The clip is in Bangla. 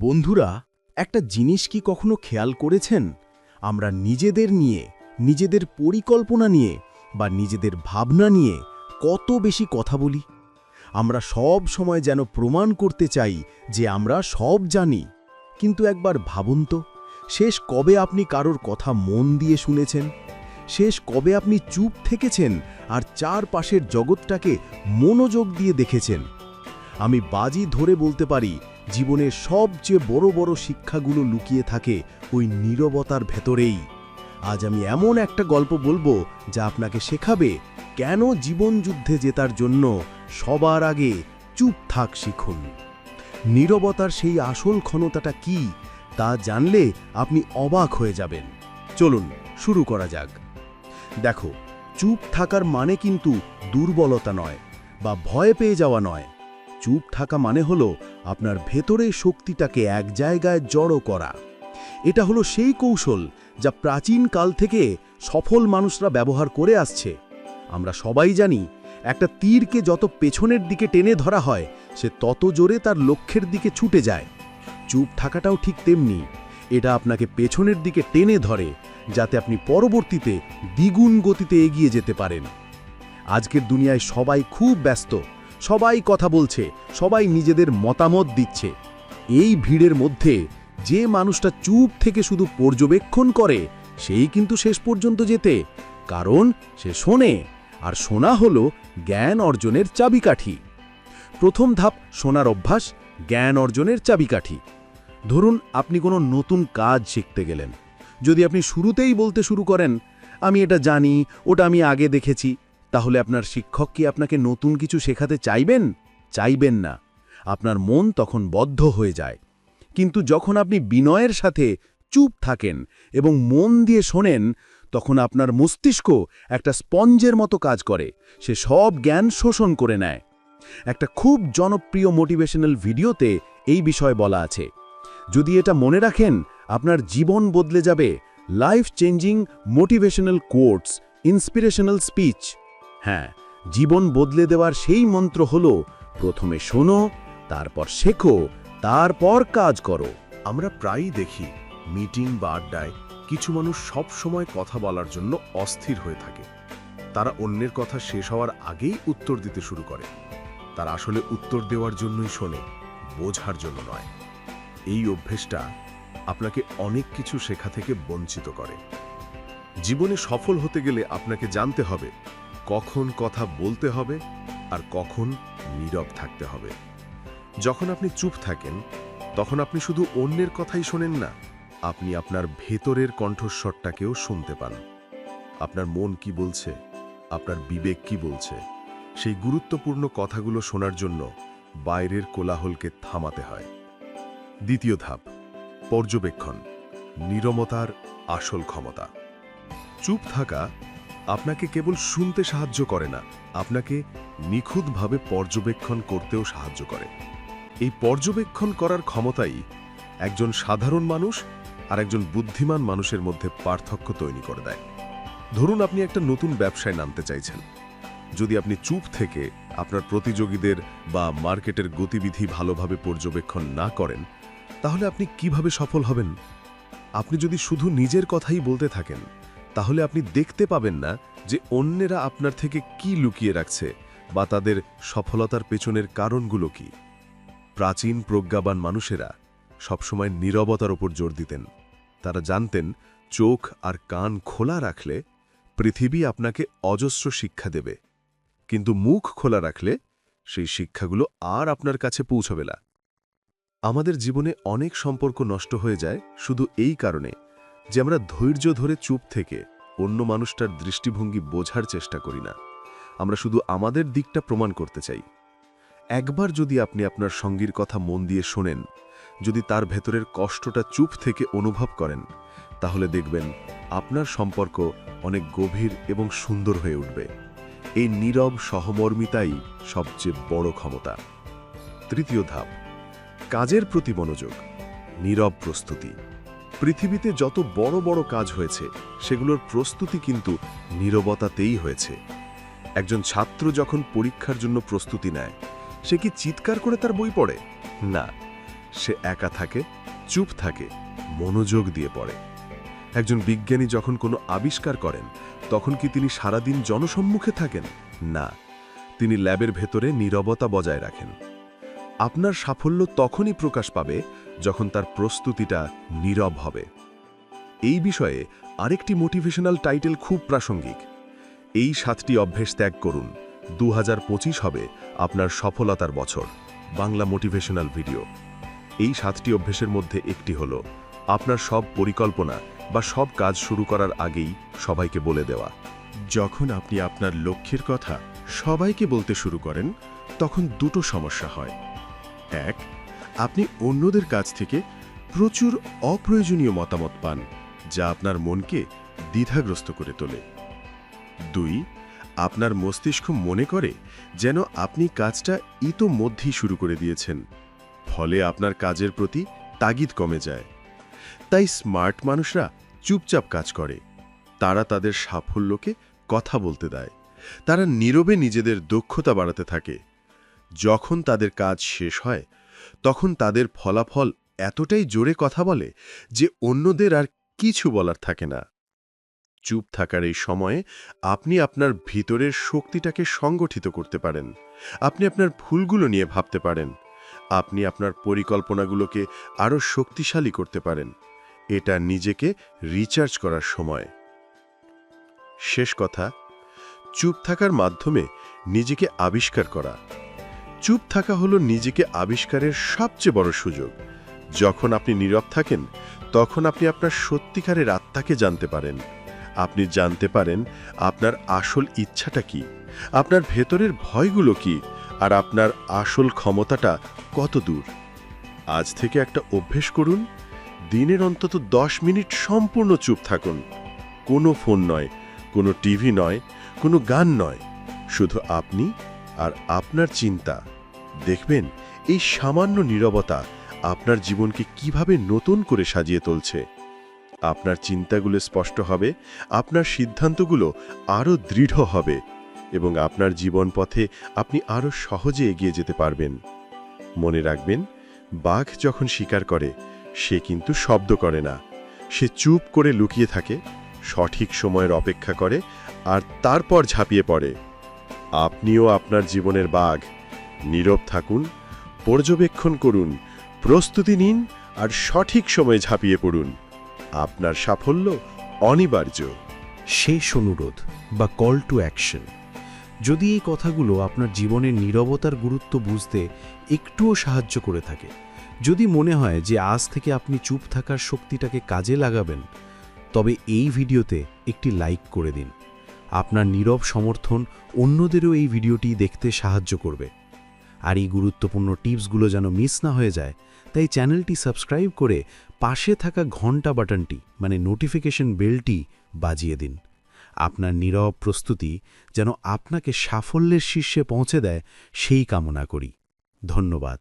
বন্ধুরা, একটা জিনিস কি কখনো খেয়াল করেছেন? আমরা নিজেদের নিয়ে, নিজেদের পরিকল্পনা নিয়ে বা নিজেদের ভাবনা নিয়ে কত বেশি কথা বলি। আমরা সব সময় যেন প্রমাণ করতে চাই যে আমরা সব জানি। কিন্তু একবার ভাবুন তো, শেষ কবে আপনি কারোর কথা মন দিয়ে শুনেছেন? শেষ কবে আপনি চুপ থেকেছেন আর চারপাশের জগৎটাকে মনোযোগ দিয়ে দেখেছেন? আমি বাজি ধরে বলতে পারি, জীবনের সবচেয়ে বড় বড় শিক্ষাগুলো লুকিয়ে থাকে ওই নীরবতার ভেতরেই। আজ আমি এমন একটা গল্প বলবো যা আপনাকে শেখাবে কেন জীবনযুদ্ধে জেতার জন্য সবার আগে চুপ থাক শিখুন। নীরবতার সেই আসল ক্ষমতাটা কি তা জানলে আপনি অবাক হয়ে যাবেন। চলুন শুরু করা যাক। দেখো, চুপ থাকার মানে কিন্তু দুর্বলতা নয় বা ভয় পেয়ে যাওয়া নয়। চুপ থাকা মানে হলো আপনার ভেতরের শক্তিটাকে এক জায়গায় জড়ো করা। এটা হলো সেই কৌশল যা প্রাচীন কাল থেকে সফল মানুষরা ব্যবহার করে আসছে। আমরা সবাই জানি, একটা তীরকে যত পেছনের দিকে টেনে ধরা হয় সে তত জোরে তার লক্ষ্যের দিকে ছুটে যায়। চুপ থাকাটাও ঠিক তেমনি। এটা আপনাকে পেছনের দিকে টেনে ধরে যাতে আপনি পরবর্তীতে দ্বিগুণ গতিতে এগিয়ে যেতে পারেন। আজকের দুনিয়ায় সবাই খুব ব্যস্ত, সবাই কথা বলছে, সবাই নিজেদের মতামত দিচ্ছে। এই ভিড়ের মধ্যে যে মানুষটা চুপ থেকে শুধু পর্যবেক্ষণ করে সেই কিন্তু শেষ পর্যন্ত যেতে, কারণ সে শোনে, আর শোনা হলো জ্ঞান অর্জনের চাবিকাঠি। প্রথম ধাপ শোনার অভ্যাস, জ্ঞান অর্জনের চাবিকাঠি। ধরুন আপনি কোনো নতুন কাজ শিখতে গেলেন। যদি আপনি শুরুতেই বলতে শুরু করেন, আমি এটা জানি, ওটা আমি আগে দেখেছি, তাহলে আপনার শিক্ষক কি আপনাকে নতুন কিছু শেখাতে চাইবেন? চাইবেন না। আপনার মন তখন বদ্ধ হয়ে যায়। কিন্তু যখন আপনি বিনয়ের সাথে চুপ থাকেন এবং মন দিয়ে শোনেন, তখন আপনার মস্তিষ্ক একটা স্পঞ্জের মতো কাজ করে, সে সব জ্ঞান শোষণ করে নেয়। একটা খুব জনপ্রিয় মোটিভেশনাল ভিডিওতে এই বিষয়ে বলা আছে। যদি এটা মনে রাখেন, আপনার জীবন বদলে যাবে। Life changing motivational quotes, inspirational speech. হ্যাঁ, জীবন বদলে দেওয়ার সেই মন্ত্র হলো, প্রথমে শোনো, তারপর শেখো, তারপর কাজ করো। আমরা প্রায়ই দেখি মিটিং বা আড্ডায় কিছু মানুষ সব সময় কথা বলার জন্য অস্থির হয়ে থাকে। তারা অন্যের কথা শেষ হওয়ার আগেই উত্তর দিতে শুরু করে। তারা আসলে উত্তর দেওয়ার জন্যই শোনে, বোঝার জন্য নয়। এই অভ্যেসটা আপনাকে অনেক কিছু শেখা থেকে বঞ্চিত করে। জীবনে সফল হতে গেলে আপনাকে জানতে হবে কখন কথা বলতে হবে আর কখন নীরব থাকতে হবে। যখন আপনি চুপ থাকেন, তখন আপনি শুধু অন্যের কথাই শোনেন না, আপনি আপনার ভেতরের কণ্ঠস্বরটাকেও শুনতে পান। আপনার মন কি বলছে, আপনার বিবেক কি বলছে, সেই গুরুত্বপূর্ণ কথাগুলো শোনার জন্য বাইরের কোলাহলকে থামাতে হয়। দ্বিতীয় ধাপ, পর্যবেক্ষণ, নীরবতার আসল ক্ষমতা। চুপ থাকা আপনাকে কেবল শুনতে সাহায্য করে না, আপনাকে নিখুঁতভাবে পর্যবেক্ষণ করতেও সাহায্য করে। এই পর্যবেক্ষণ করার ক্ষমতাই একজন সাধারণ মানুষ আর একজন বুদ্ধিমান মানুষের মধ্যে পার্থক্য তৈরি করে দেয়। ধরুন আপনি একটা নতুন ব্যবসায় নামতে চাইছেন। যদি আপনি চুপ থেকে আপনার প্রতিযোগীদের বা মার্কেটের গতিবিধি ভালোভাবে পর্যবেক্ষণ না করেন, তাহলে আপনি কিভাবে সফল হবেন? আপনি যদি শুধু নিজের কথাই বলতে থাকেন, তাহলে আপনি দেখতে পাবেন না যে অন্যেরা আপনার থেকে কি লুকিয়ে রাখছে বা তাদের সফলতার পেছনের কারণগুলো কি। প্রাচীন প্রজ্ঞাবান মানুষেরা সবসময় নীরবতার উপর জোর দিতেন। তারা জানতেন, চোখ আর কান খোলা রাখলে পৃথিবী আপনাকে অজস্র শিক্ষা দেবে, কিন্তু মুখ খোলা রাখলে সেই শিক্ষাগুলো আর আপনার কাছে পৌঁছবে না। আমাদের জীবনে অনেক সম্পর্ক নষ্ট হয়ে যায় শুধু এই কারণে যে আমরা ধৈর্য ধরে চুপ থেকে অন্য মানুষটার দৃষ্টিভঙ্গি বোঝার চেষ্টা করি না। আমরা শুধু আমাদের দিকটা প্রমাণ করতে চাই। একবার যদি আপনি আপনার সঙ্গীর কথা মন দিয়ে শোনেন, যদি তার ভেতরের কষ্টটা চুপ থেকে অনুভব করেন, তাহলে দেখবেন আপনার সম্পর্ক অনেক গভীর এবং সুন্দর হয়ে উঠবে। এই নীরব সহমর্মিতাই সবচেয়ে বড় ক্ষমতা। তৃতীয় ধাপ, কাজের প্রতি মনোযোগ, নীরব প্রস্তুতি। পৃথিবীতে যত বড় বড় কাজ হয়েছে সেগুলোর প্রস্তুতি কিন্তু নীরবতাতেই হয়েছে। একজন ছাত্র যখন পরীক্ষার জন্য প্রস্তুতি নেয়, সে কি চিৎকার করে তার বই পড়ে? না, সে একা থাকে, চুপ থাকে, মনোযোগ দিয়ে পড়ে। একজন বিজ্ঞানী যখন কোনো আবিষ্কার করেন, তখন কি তিনি সারাদিন জনসম্মুখে থাকেন? না, তিনি ল্যাবের ভেতরে নীরবতা বজায় রাখেন। আপনার সাফল্য তখনই প্রকাশ পাবে যখন তার প্রস্তুতিটা নীরব হবে। এই বিষয়ে আরেকটি মোটিভেশনাল টাইটেল খুব প্রাসঙ্গিক। এই 7টি অভ্যেস ত্যাগ করুন, 2025 হবে আপনার সফলতার বছর। Bangla motivational video. এই 7টি অভ্যেসের মধ্যে একটি হল আপনার সব পরিকল্পনা বা সব কাজ শুরু করার আগেই সবাইকে বলে দেওয়া। যখন আপনি আপনার লক্ষ্যের কথা সবাইকে বলতে শুরু করেন, তখন দুটো সমস্যা হয়। এক, আপনি অন্যদের কাছ থেকে প্রচুর অপ্রয়োজনীয় মতামত পান, যা আপনার মনকে দ্বিধাগ্রস্ত করে তোলে। 2, আপনার মস্তিষ্ক মনে করে যেন আপনি কাজটা ইতোমধ্যেই শুরু করে দিয়েছেন, ফলে আপনার কাজের প্রতি তাগিদ কমে যায়। তাই স্মার্ট মানুষরা চুপচাপ কাজ করে। তারা তাদের সাফল্যকে কথা বলতে দেয়। তারা নীরবে নিজেদের দক্ষতা বাড়াতে থাকে। যখন তাদের কাজ শেষ হয়, তখন তাদের ফলাফল এতটাই জোরে কথা বলে যে অন্যদের আর কিছু বলার থাকে না। চুপ থাকার এই সময়ে আপনি আপনার ভিতরের শক্তিটাকে সংগঠিত করতে পারেন। আপনি আপনার ভুলগুলো নিয়ে ভাবতে পারেন। আপনি আপনার পরিকল্পনাগুলোকে আরও শক্তিশালী করতে পারেন। এটা নিজেকে রিচার্জ করার সময়। শেষ কথা, চুপ থাকার মাধ্যমে নিজেকে আবিষ্কার করা। চুপ থাকা হলো নিজেকে আবিষ্কারের সবচেয়ে বড় সুযোগ। যখন আপনি নীরব থাকেন, তখন আপনি আপনার সত্যিকারের আত্মাকে জানতে পারেন। আপনি জানতে পারেন আপনার আসল ইচ্ছাটা কি, আপনার ভেতরের ভয়গুলো কি, আর আপনার আসল ক্ষমতাটা কত দূর। আজ থেকে একটা অভ্যেস করুন, দিনের অন্তত 10 মিনিট সম্পূর্ণ চুপ থাকুন। কোনো ফোন নয়, কোনো টিভি নয়, কোনো গান নয়, শুধু আপনি আর আপনার চিন্তা। দেখবেন এই সামান্য নীরবতা আপনার জীবনকে কিভাবে নতুন করে সাজিয়ে তুলছে। আপনার চিন্তাগুলো স্পষ্ট হবে, আপনার সিদ্ধান্তগুলো আরও দৃঢ় হবে, এবং আপনার জীবন পথে আপনি আরও সহজে এগিয়ে যেতে পারবেন। মনে রাখবেন, বাঘ যখন শিকার করে, সে কিন্তু শব্দ করে না। সে চুপ করে লুকিয়ে থাকে, সঠিক সময়ের অপেক্ষা করে, আর তারপর ঝাঁপিয়ে পড়ে। আপনিও আপনার জীবনের বাঘ। নীরব থাকুন, পর্যবেক্ষণ করুন, প্রস্তুতি নিন, আর সঠিক সময়ে ঝাঁপিয়ে পড়ুন। আপনার সাফল্য অনিবার্য। শেষ অনুরোধ বা কল টু অ্যাকশন। যদি এই কথাগুলো আপনার জীবনের নীরবতার গুরুত্ব বুঝতে একটুও সাহায্য করে থাকে, যদি মনে হয় যে আজ থেকে আপনি চুপ থাকার শক্তিটাকে কাজে লাগাবেন, তবে এই ভিডিওতে একটি লাইক করে দিন। আপনার নীরব সমর্থন অন্যদেরও এই ভিডিওটি দেখতে সাহায্য করবে। আর এই গুরুত্বপূর্ণ টিপসগুলো যেন মিস না হয়ে যায়, তাই চ্যানেলটি সাবস্ক্রাইব করে পাশে থাকা ঘন্টা বাটনটি মানে নোটিফিকেশন বেলটি বাজিয়ে দিন। আপনার নীরব প্রস্তুতি যেন আপনাকে সাফল্যের শীর্ষে পৌঁছে দেয়, সেই কামনা করি। ধন্যবাদ।